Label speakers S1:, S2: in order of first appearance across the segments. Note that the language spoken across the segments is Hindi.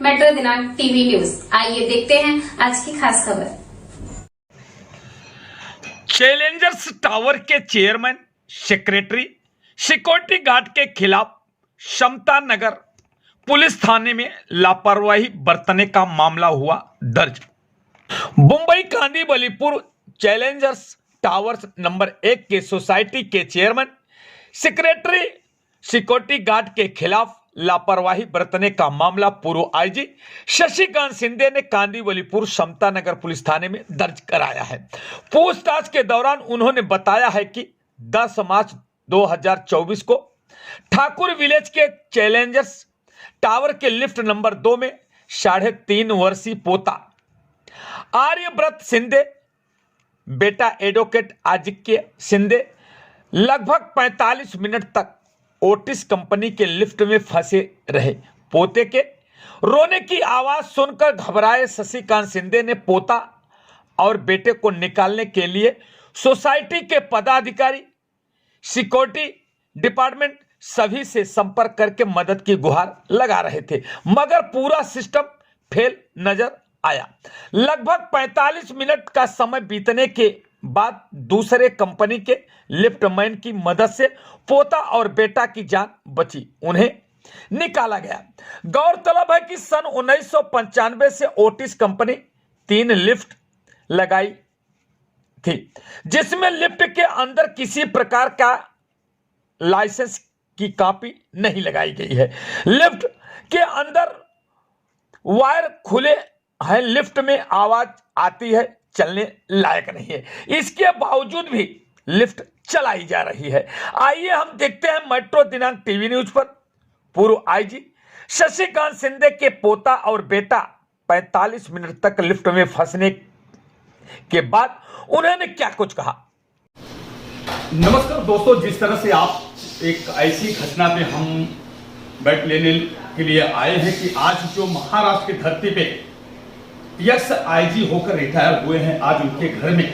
S1: मेट्रो दिनांक टीवी न्यूज। आइए देखते हैं आज की खास खबर।
S2: चैलेंजर्स टावर के चेयरमैन, सेक्रेटरी, सिक्योरिटी गार्ड के खिलाफ समता नगर पुलिस थाने में लापरवाही बरतने का मामला हुआ दर्ज। मुंबई कांदीवलीपुर चैलेंजर्स टावर्स नंबर 1 के सोसाइटी के चेयरमैन, सेक्रेटरी, सिक्योरिटी गार्ड के खिलाफ लापरवाही बरतने का मामला पूर्व आईजी शशिकांत शिंदे ने कांदीवलीपुर समता नगर पुलिस थाने में दर्ज कराया है। पूछताछ के दौरान उन्होंने बताया है कि 10 मार्च 2024 को ठाकुर विलेज के चैलेंजर्स टावर के लिफ्ट नंबर 2 में 3.5 वर्षीय पोता आर्यव्रत शिंदे, बेटा एडवोकेट आदित्य शिंदे लगभग 45 मिनट तक ओटिस कंपनी के लिफ्ट में फंसे रहे। पोते के रोने की आवाज सुनकर घबराए शशिकांत शिंदे ने पोता और बेटे को निकालने के लिए सोसाइटी के पदाधिकारी, सिक्योरिटी डिपार्टमेंट सभी से संपर्क करके मदद की गुहार लगा रहे थे, मगर पूरा सिस्टम फेल नजर आया। लगभग 45 मिनट का समय बीतने के बाद दूसरे कंपनी के लिफ्टमैन की मदद से पोता और बेटा की जान बची, उन्हें निकाला गया। गौरतलब है कि सन 1995 से ओटिस कंपनी 3 लिफ्ट लगाई थी, जिसमें लिफ्ट के अंदर किसी प्रकार का लाइसेंस की कॉपी नहीं लगाई गई है। लिफ्ट के अंदर वायर खुले हैं, लिफ्ट में आवाज आती है, चलने लायक नहीं है। इसके बावजूद भी लिफ्ट चलाई जा रही है। आइए हम देखते हैं मेट्रो दिनांक टीवी न्यूज पर पूर्व आईजी शशिकांत शिंदे के पोता और बेटा 45 मिनट तक लिफ्ट में फंसने के बाद उन्होंने क्या कुछ कहा।
S3: नमस्कार दोस्तों, जिस तरह से आप एक ऐसी घटना पे हम बैठ लेने के लिए आए हैं कि आज जो महाराष्ट्र की धरती पे यक्स आईजी होकर रिटायर हुए हैं, आज उनके घर में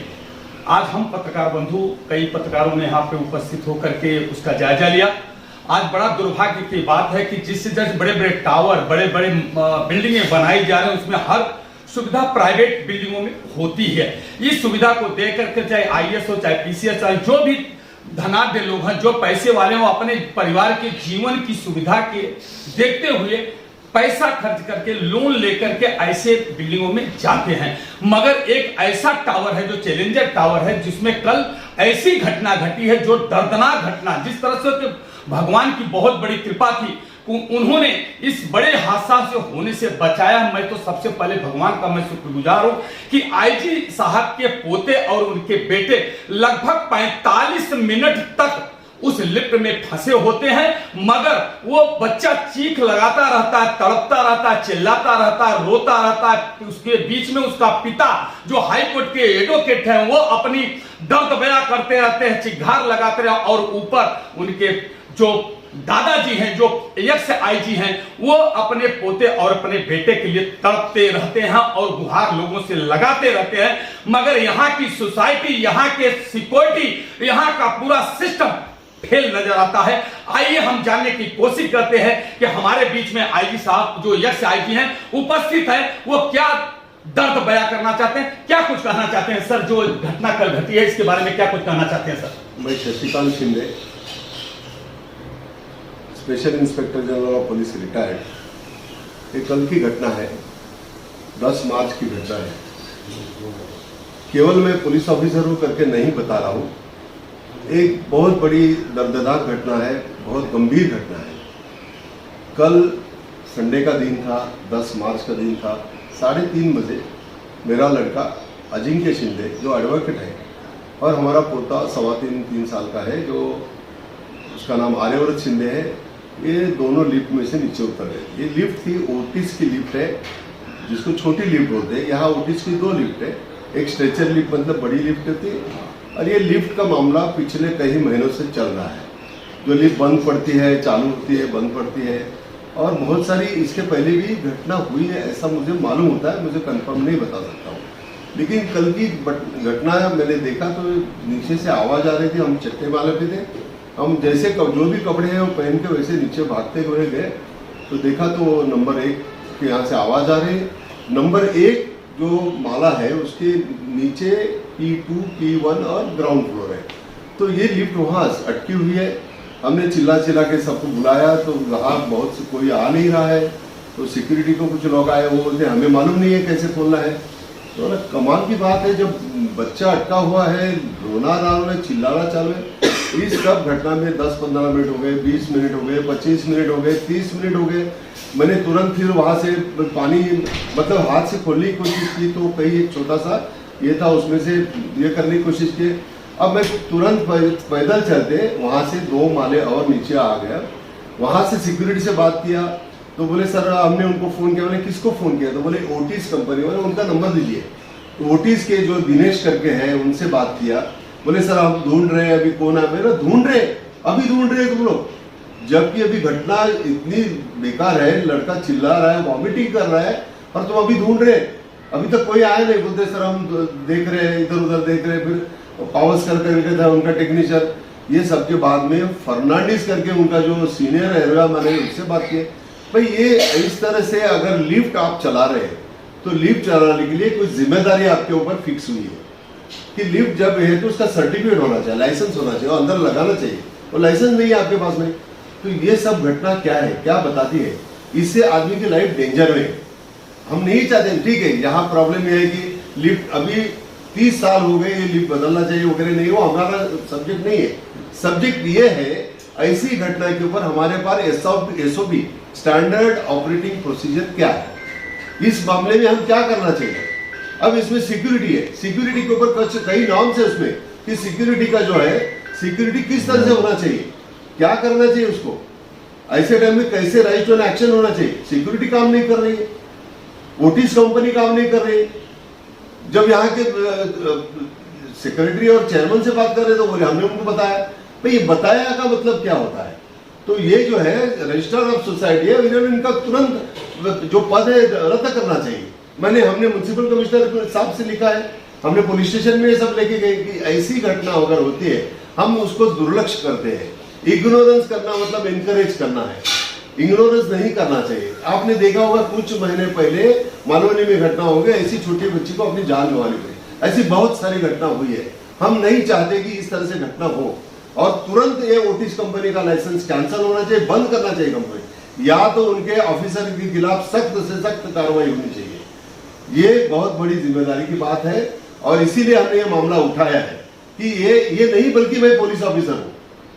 S3: आज हम पत्रकार बंधु कई पत्रकारों ने यहाँ पे उपस्थित होकर के उसका जायजा लिया। आज बड़ा दुर्भाग्य की बात है कि जिससे जैसे बड़े बड़े टावर, बड़े बड़े बिल्डिंगें बनाई जा रहे हैं, उसमें हर सुविधा प्राइवेट बिल्डिंगों में होती है। इस सुविधा को दे करके चाहे आईएएस हो, चाहे पीसीएस, चाहे जो भी धनाढ्य लोग हैं, जो पैसे वाले हैं, वो अपने परिवार के जीवन की सुविधा के देखते हुए पैसा खर्च करके लोन लेकर के ऐसे बिल्डिंगों में जाते हैं। मगर एक ऐसा टावर है जो चैलेंजर टावर है, जिसमें कल ऐसी घटना घटी है जो दर्दनाक घटना, जिस तरह से भगवान की बहुत बड़ी कृपा थी, उन्होंने इस बड़े हादसा से होने से बचाया। मैं तो सबसे पहले भगवान का मैं शुक्रगुजार हूं कि आईजी साहब के पोते और उनके बेटे लगभग 45 मिनट तक उस लिफ्ट में फंसे होते हैं, मगर वो बच्चा चीख लगाता रहता है, तड़पता रहता है, चिल्लाता रहता है, रोता रहता है। उसके बीच में उसका पिता जो हाई कोर्ट के एडवोकेट हैं, वो अपनी दर्द बयां करते रहते हैं, चिघार लगाते रहे, और ऊपर उनके जो दादाजी हैं, जो एक्स आईजी हैं, वो अपने पोते और अपने बेटे के लिए तड़पते रहते हैं और गुहार लोगों से लगाते रहते हैं। मगर यहाँ की सोसाइटी, यहाँ के सिक्योरिटी, यहाँ का पूरा सिस्टम फेल नजर आता है। आइए हम जानने की कोशिश करते हैं कि हमारे बीच में आईजी साहब जो यक्स आईजी हैं उपस्थित हैं, वो क्या दर्द बयां करना चाहते हैं, क्या कुछ कहना चाहते हैं। सर, जो घटना कल घटी है, इसके बारे में क्या कुछ कहना चाहते हैं। सर,
S4: मैं Shashikant Shinde, special inspector general of police, retired. ये कल की घटना है, 10 मार्च की घटना है। केवल मैं पुलिस ऑफिसर हूं करके नहीं बता रहा हूं, एक बहुत बड़ी दर्दनाक घटना है, बहुत गंभीर घटना है। कल संडे का दिन था, 10 मार्च का दिन था। 3:30 बजे मेरा लड़का अजिंक्य शिंदे, जो एडवोकेट है, और हमारा पोता 3.25 साल का है, जो उसका नाम आर्यव्रत शिंदे है, ये दोनों लिफ्ट में से नीचे उतर गए। ये लिफ्ट थी, ओटिस की लिफ्ट है, जिसको छोटी लिफ्ट बोलते हैं। यहाँ ओटिस की 2 लिफ्ट है, एक स्ट्रेचर लिफ्ट मतलब बड़ी लिफ्ट होती है, और ये लिफ्ट का मामला पिछले कई महीनों से चल रहा है। जो लिफ्ट बंद पड़ती है, चालू होती है, बंद पड़ती है, और बहुत सारी इसके पहले भी घटना हुई है, ऐसा मुझे मालूम होता है, मुझे कंफर्म नहीं बता सकता हूँ। लेकिन कल की घटना मैंने देखा तो नीचे से आवाज़ आ रही थी, हम चट्टे वाले पे थे, हम जैसे जो भी कपड़े हैं वो पहन के वैसे नीचे भागते हुए गए, तो देखा तो नंबर 1 के यहाँ से आवाज आ रही है। नंबर 1 जो माला है उसके नीचे P2, P1 और ग्राउंड फ्लोर है। तो ये लिफ्ट वहाँ अटकी हुई है। हमने चिल्ला के सबको बुलाया तो वहाँ बहुत से कोई आ नहीं रहा है। तो सिक्योरिटी को कुछ लोग आए, वो बोलते हमें मालूम नहीं है कैसे खोलना है। तो कमाल की बात है, जब बच्चा अटका हुआ है, रोना चालू है, चिल्लाना चालू है। इस सब घटना में 10-15 मिनट हो गए, 20 मिनट हो गए, 25 मिनट हो गए, 30 मिनट हो गए। मैंने तुरंत फिर वहाँ से पानी मतलब हाथ से खोलने की कोशिश की तो कहीं एक छोटा सा ये था, उसमें से ये करने की कोशिश की। अब मैं तुरंत पैदल चलते वहाँ से 2 माले और नीचे आ गया। वहाँ से सिक्योरिटी से बात किया तो बोले सर हमने उनको फ़ोन किया। मैंने किसको फ़ोन किया? तो बोले ओटीज कंपनी वाले, उनका नंबर दीजिए। तो ओटीज के जो दिनेश करके हैं उनसे बात किया। बोले सर हम ढूंढ रहे हैं, अभी कौन है? मेरा ढूंढ रहे, अभी ढूंढ रहे तुम लोग, जबकि अभी घटना इतनी बेकार है, लड़का चिल्ला रहा है, वॉमिटिंग कर रहा है और तुम अभी ढूंढ रहे, अभी तक कोई आया नहीं। बोलते सर हम देख रहे हैं, इधर उधर देख रहे हैं। फिर पावर्स करके था उनका टेक्नीशियन। ये सबके बाद में फर्नांडिस करके उनका जो सीनियर है, मैंने उससे बात की। भाई ये इस तरह से अगर लिफ्ट आप चला रहे हैं तो लिफ्ट चलाने के लिए कोई जिम्मेदारी आपके ऊपर फिक्स हुई है कि लिफ्ट जब है तो उसका सर्टिफिकेट होना चाहिए, लाइसेंस होना चाहिए, अंदर लगाना चाहिए, और लाइसेंस नहीं है आपके पास में। तो ये सब घटना क्या है, क्या बताती है? इससे आदमी की लाइफ डेंजर में है। हम नहीं चाहते, ठीक है, यहाँ प्रॉब्लम यह है कि लिफ्ट अभी 30 साल हो गए, ये लिफ्ट बदलना चाहिए वगैरह नहीं, वो हमारा सब्जेक्ट नहीं है। सब्जेक्ट ये है ऐसी घटना के ऊपर हमारे पास SOP स्टैंडर्ड ऑपरेटिंग प्रोसीजर क्या है, इस मामले में हम क्या करना चाहिए। अब इसमें सिक्योरिटी है, सिक्योरिटी के ऊपर कई नॉर्म्स है उसमें कि सिक्योरिटी का जो है, सिक्योरिटी किस तरह से होना चाहिए, क्या करना चाहिए उसको, ऐसे टाइम में कैसे राइट टू एन एक्शन होना चाहिए। सिक्योरिटी काम नहीं कर रही है, ओटीज कंपनी काम नहीं कर रही है। जब यहाँ के सेक्रेटरी और चेयरमैन से बात कर रहे तो बोले हमने उनको बताया। भाई ये बताया का मतलब क्या होता है? तो ये जो है रजिस्ट्रार ऑफ सोसाइटी है, इन्होंने इनका तुरंत जो पद है रद्द करना चाहिए। हमने म्युनिसिपल कमिश्नर साहब से लिखा है, हमने पुलिस स्टेशन में ये सब लेके गए कि ऐसी घटना अगर होती है हम उसको दुर्लक्ष्य करते हैं। इग्नोरेंस करना मतलब इनकरेज करना है, इग्नोरेंस नहीं करना चाहिए। आपने देखा होगा कुछ महीने पहले मालवनी में घटना हो गई, ऐसी छोटी बच्ची को अपनी जान गंवानी पड़ी। ऐसी बहुत सारी घटना हुई है। हम नहीं चाहते कि इस तरह से घटना हो और तुरंत ये ओटीज कंपनी का लाइसेंस कैंसिल होना चाहिए, बंद करना चाहिए कंपनी, या तो उनके ऑफिसर के खिलाफ सख्त से सख्त कार्रवाई होनी चाहिए। ये बहुत बड़ी जिम्मेदारी की बात है और इसीलिए हमने ये मामला उठाया है कि ये नहीं, बल्कि मैं पुलिस ऑफिसर हूँ।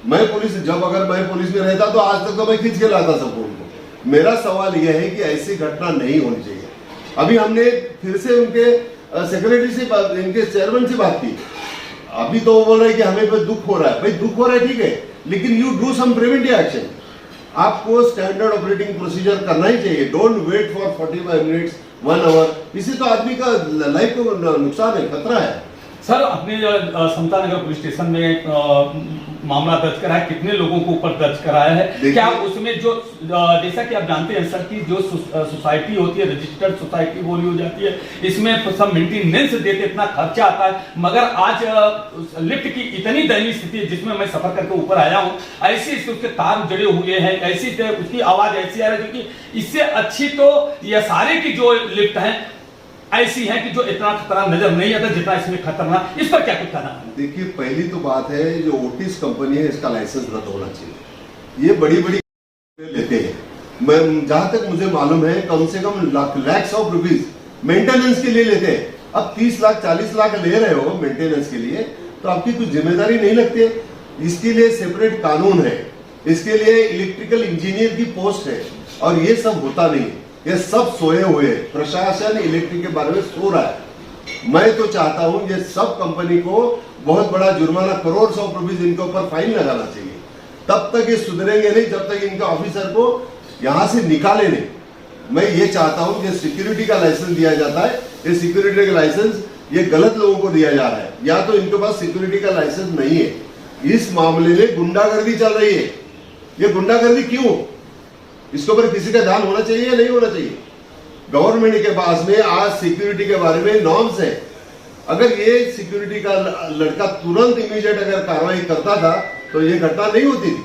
S4: मैं पुलिस, जब अगर मैं पुलिस में रहता तो आज तक तो मैं खींच के लाता सबको उनको। मेरा सवाल यह है कि ऐसी घटना नहीं होनी चाहिए। अभी हमने फिर से उनके सेक्रेटरी से, इनके चेयरमैन से बात की। अभी तो वो बोल रहे हैं कि हमें दुख हो रहा है। भाई दुख हो रहा है ठीक है, लेकिन you do some preventive action. आपको स्टैंडर्ड ऑपरेटिंग प्रोसीजर करना ही चाहिए। Don't wait for 45 minutes 1 hour. इससे तो आदमी का लाइफ को नुकसान है, खतरा है।
S3: सर अपने समता नगर पुलिस स्टेशन में मामला दर्ज करा है, कितने लोगों को ऊपर दर्ज कराया है? क्या उसमें जो जैसा कि आप जानते हैं सर कि जो सोसाइटी होती है रजिस्टर्ड सोसाइटी बोली हो जाती है, इसमें सब मेंटेनेंस देते इतना खर्चा आता है, मगर आज लिफ्ट की इतनी दयनीय स्थिति है जिसमें मैं सफर करके ऊपर आया हूँ, ऐसी उसके तार जड़े हुए हैं, ऐसी उसकी आवाज ऐसी आ रही है क्योंकि इससे अच्छी तो ये सारे की जो लिफ्ट है ऐसी है कि जो इतना खतरा नजर नहीं आता जितना इसमें खतरनाक। इस पर क्या कुछ कहना है?
S4: देखिए पहली तो बात है, जो ओटीज कंपनी है इसका लाइसेंस रद्द होना चाहिए। ये बड़ी बड़ी लेते हैं, मैं जहां तक मुझे मालूम है कम से कम लैक्स ऑफ रुपीज मेंटेनेंस के लिए लेते हैं। अब 30 लाख 40 लाख ले रहे हो मेंटेनेंस के लिए, तो आपकी कुछ जिम्मेदारी नहीं लगती है। इसके लिए सेपरेट कानून है, इसके लिए इलेक्ट्रिकल इंजीनियर की पोस्ट है, और ये सब होता नहीं। ये सब सोए हुए हैं, प्रशासन इलेक्ट्रिक के बारे में सो रहा है। मैं तो चाहता हूं ये सब कंपनी को बहुत बड़ा जुर्माना, करोड़ ऑफ रुपीज इनके ऊपर फाइन लगाना चाहिए। तब तक ये सुधरेंगे नहीं जब तक इनके ऑफिसर को यहां से निकाले नहीं। मैं ये चाहता हूं कि सिक्योरिटी का लाइसेंस दिया जाता है, ये सिक्योरिटी का लाइसेंस ये गलत लोगों को दिया जा रहा है, या तो इनके पास सिक्योरिटी का लाइसेंस नहीं है। इस मामले में गुंडागर्दी चल रही है। ये गुंडागर्दी क्यों? इसके ऊपर किसी का ध्यान होना चाहिए या नहीं होना चाहिए? गवर्नमेंट के पास में आज सिक्योरिटी के बारे में नॉर्म्स है। अगर ये सिक्योरिटी का लड़का तुरंत इमीडिएट अगर कार्रवाई करता था तो ये घटना नहीं होती थी,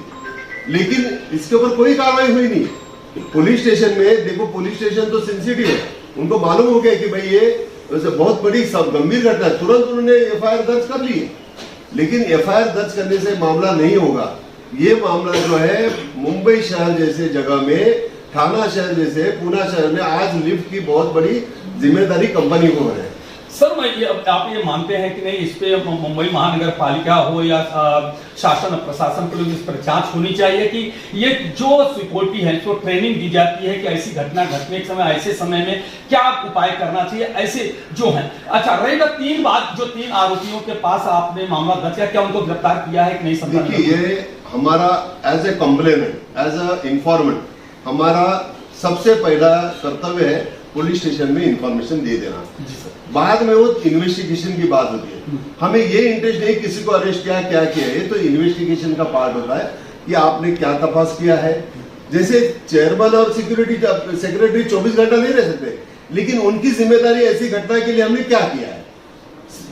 S4: लेकिन इसके ऊपर कोई कार्रवाई हुई नहीं। पुलिस स्टेशन में देखो, पुलिस स्टेशन तो सेंसिटिव है, उनको मालूम हो गया कि भाई ये वैसे बहुत बड़ी सब गंभीर घटना है, तुरंत उन्होंने एफआईआर दर्ज कर ली है। लेकिन एफआईआर दर्ज करने से मामला नहीं होगा। ये मामला जो है मुंबई शहर जैसे जगह में, थाना शहर जैसे पूना शहर में आज लिफ्ट की बहुत बड़ी जिम्मेदारी कंपनी को है।
S3: सर आप ये मानते हैं कि नहीं, इस पे मुंबई महानगर पालिका हो या शासन प्रशासन के लोग इस पर जांच होनी चाहिए कि ये जो सिक्योरिटी है इसको ट्रेनिंग दी जाती है कि ऐसी घटना घटने के समय ऐसे समय में क्या उपाय करना चाहिए ऐसे जो है। अच्छा, रहेगा तीन आरोपियों के पास आपने मामला दर्ज किया, क्या उनको गिरफ्तार किया है कि नहीं? सब
S4: देखिए, ये हमारा as a complainant, as a informant, हमारा सबसे पहला कर्तव्य है पुलिस स्टेशन में इंफॉर्मेशन दे देना। बाद में वो इन्वेस्टिगेशन की बात होती है। हमें ये इंटरेस्ट नहीं किसी को अरेस्ट किया क्या किया, ये तो इन्वेस्टिगेशन का पार्ट होता है कि आपने क्या तपास किया है। जैसे चेयरमैन और सेक्रेटरी 24 घंटा नहीं रह सकते, लेकिन उनकी जिम्मेदारी ऐसी घटना के लिए हमने क्या किया है,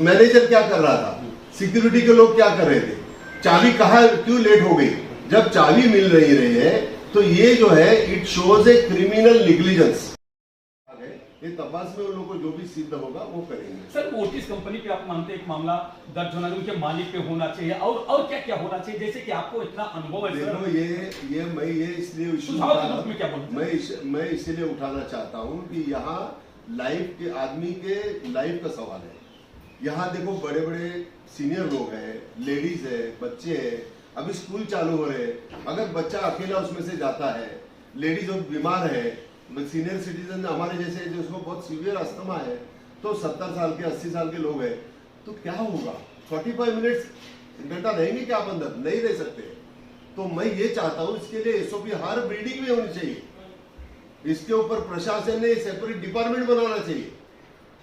S4: मैनेजर क्या कर रहा था, सिक्योरिटी के लोग क्या कर रहे थे, चाबी कहाँ क्यों लेट हो गई। जब चाबी मिल रही है तो ये जो है it shows a criminal negligence. ये तपास में उन लोगों को जो भी सिद्ध होगा वो करेंगे।
S3: सर, ओटिस कंपनी पे आप मानते हैं एक मामला दर्ज होना चाहिए, उनके मालिक पे होना चाहिए, और क्या क्या होना चाहिए, जैसे कि आपको इतना अनुभव है सर?
S4: देखो, मैं ये इसलिए मैं इसलिए उठाना चाहता हूँ कि यहाँ लाइफ के आदमी के लाइफ का सवाल है। यहाँ देखो, बड़े बड़े सीनियर लोग हैं, लेडीज है, बच्चे हैं, अभी स्कूल चालू हो रहे हैं। अगर बच्चा अकेला उसमें से जाता है, लेडीज बीमार है, सीनियर सिटीजन हमारे जैसे जिसको बहुत सीवियर अस्थमा है, तो 70 साल के 80 साल के लोग हैं, तो क्या होगा? 45 मिनट्स घंटा रहेंगे क्या आप अंदर? नहीं रह सकते। तो मैं ये चाहता हूं, इसके लिए एसओपी हर बिल्डिंग में होनी चाहिए। इसके ऊपर प्रशासन ने सेपरेट डिपार्टमेंट बनाना चाहिए।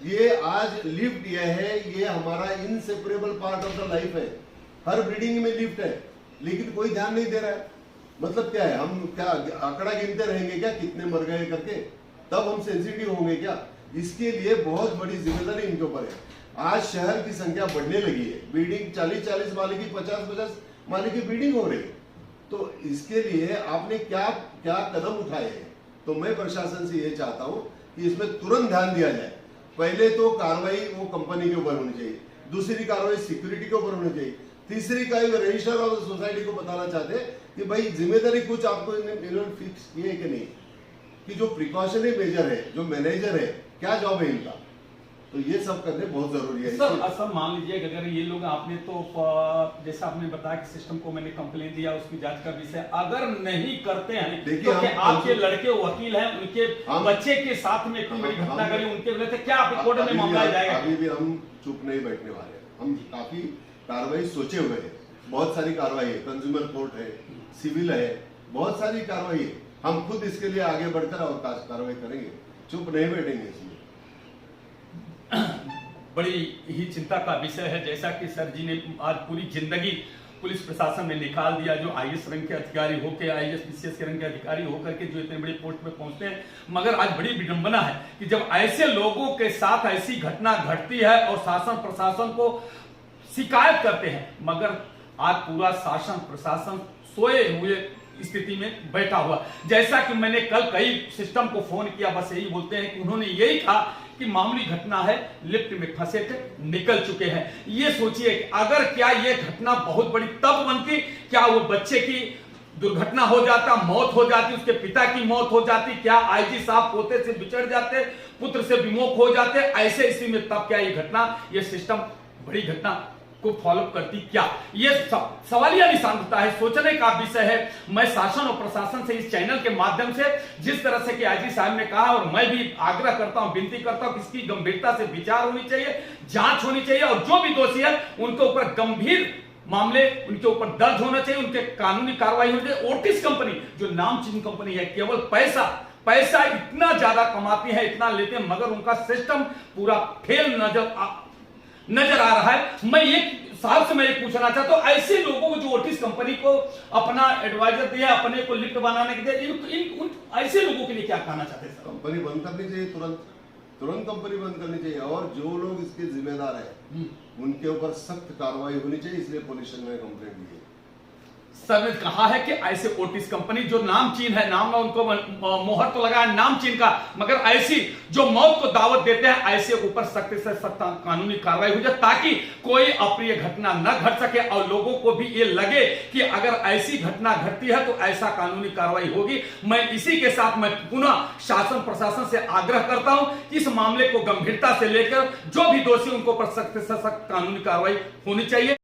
S4: ये आज लिफ्ट ये है, ये हमारा inseparable part of the life है। हर बिल्डिंग में लिफ्ट है, लेकिन कोई ध्यान नहीं दे रहा है। मतलब क्या है, हम क्या आंकड़ा गिनते रहेंगे क्या कितने मर गए करके? तब हम सेंसिटिव होंगे क्या? इसके लिए बहुत बड़ी जिम्मेदारी इनके ऊपर है। आज शहर की संख्या बढ़ने लगी है, बिल्डिंग 40-40 माले की, 50-50 माले की बिल्डिंग हो रही है। तो इसके लिए आपने क्या क्या कदम उठाए हैं? तो मैं प्रशासन से ये चाहता हूं कि इसमें तुरंत ध्यान दिया जाए। पहले तो कार्रवाई वो कंपनी के ऊपर होनी चाहिए, दूसरी कार्रवाई सिक्योरिटी के ऊपर होनी चाहिए, तीसरी कार्रवाई रजिस्टर ऑफ सोसाइटी को बताना चाहते हैं कि भाई जिम्मेदारी कुछ आपको इन्होंने फिक्स की है कि नहीं, कि जो प्रिकॉशनरी मेजर है, जो मैनेजर है, क्या जॉब है इनका। तो ये सब करने बहुत जरूरी है।
S3: सर मान लीजिए अगर ये लोग, आपने तो जैसा आपने बताया कि सिस्टम को मैंने कंप्लेन दिया, उसकी जांच का विषय अगर नहीं करते हैं, देखिए तो आपके लड़के वकील हैं, उनके बच्चे के साथ में इतनी बड़ी घटना करी, उनके विरुद्ध क्या आपके कोर्ट में मामला जाएगा?
S4: अभी भी हम चुप नहीं बैठने वाले, हम काफी कार्रवाई सोचे हुए हैं। बहुत सारी कार्रवाई है, कंज्यूमर कोर्ट है, सिविल है, बहुत सारी कार्रवाई है। हम खुद इसके लिए आगे बढ़कर और कार्रवाई करेंगे, चुप नहीं बैठेंगे। इसमें
S3: बड़ी ही चिंता का विषय है, जैसा कि सर जी ने आज पूरी जिंदगी पुलिस प्रशासन में निकाल दिया, जो आईएएस रंग के अधिकारी होकर, आईएएस पीसीएस के रंग के अधिकारी होकर के जो इतने बड़ी पोस्ट पे पहुंचते हैं। मगर आज बड़ी विडंबना है कि जब ऐसे लोगों के साथ ऐसी घटना घटती है और शासन प्रशासन को शिकायत करते हैं, मगर आज पूरा शासन प्रशासन सोए हुए स्थिति में बैठा हुआ। जैसा कि मैंने कल कई सिस्टम को फोन किया, बस यही बोलते हैं कि उन्होंने यही कहा कि मामूली घटना है, लिफ्ट में फंसे थे, निकल चुके हैं। ये सोचिए कि अगर क्या ये घटना बहुत बड़ी तब बनती, क्या वो बच्चे की दुर्घटना हो जाता, मौत हो जाती, उसके पिता की मौत हो जाती, क्या आईजी साहब पोते से बिछड़ जाते, पुत्र से विमुख हो जाते, ऐसे इसी में तब क्या ये घटना, ये सिस्टम बड़ी घटना को फॉलो करती क्या? ये सवालिया निशान होता है, सोचने का विषय है। मैं शासन और प्रशासन से इस चैनल के माध्यम से जिस तरह से कि आईजी साहब ने कहा, और मैं भी आग्रह करता हूं, विनती करता हूं कि इसकी गंभीरता से विचार होनी चाहिए, जांच होनी चाहिए, और जो भी दोषी है उनके ऊपर गंभीर मामले उनके ऊपर दर्ज होना चाहिए, उनके कानूनी कार्रवाई होनी चाहिए। ओटिस कंपनी जो नामचीन कंपनी है, केवल पैसा इतना ज्यादा कमाती है, इतना लेते हैं, मगर उनका सिस्टम पूरा फेल नजर आ रहा है। मैं एक साहब से मैं एक पूछना चाहता हूं, ऐसे लोगों को जो ओटिस कंपनी को अपना एडवाइजर दिया, अपने को लिफ्ट बनाने के लिए, ऐसे लोगों के लिए क्या कहना चाहते हैं?
S4: कंपनी बंद करनी चाहिए, तुरंत कंपनी बंद करनी चाहिए, और जो लोग इसके जिम्मेदार है उनके ऊपर सख्त कार्रवाई होनी चाहिए। इसलिए पुलिस ने कंप्लेंट दी है।
S3: सर ने कहा है कि ऐसे ओटिस कंपनी जो नामचीन है, नाम ना उनको मोहर तो लगा है नामचीन का, मगर ऐसी जो मौत को दावत देते हैं ऐसे ऊपर सख्त से सख्त कानूनी कार्रवाई हो जाए, ताकि कोई अप्रिय घटना न घट सके और लोगों को भी ये लगे कि अगर ऐसी घटना घटती है तो ऐसा कानूनी कार्रवाई होगी। मैं इसी के साथ मैं पुनः शासन प्रशासन से आग्रह करता हूं कि इस मामले को गंभीरता से लेकर जो भी दोषी उनको पर सख्त से सख्त कानूनी कार्रवाई होनी चाहिए।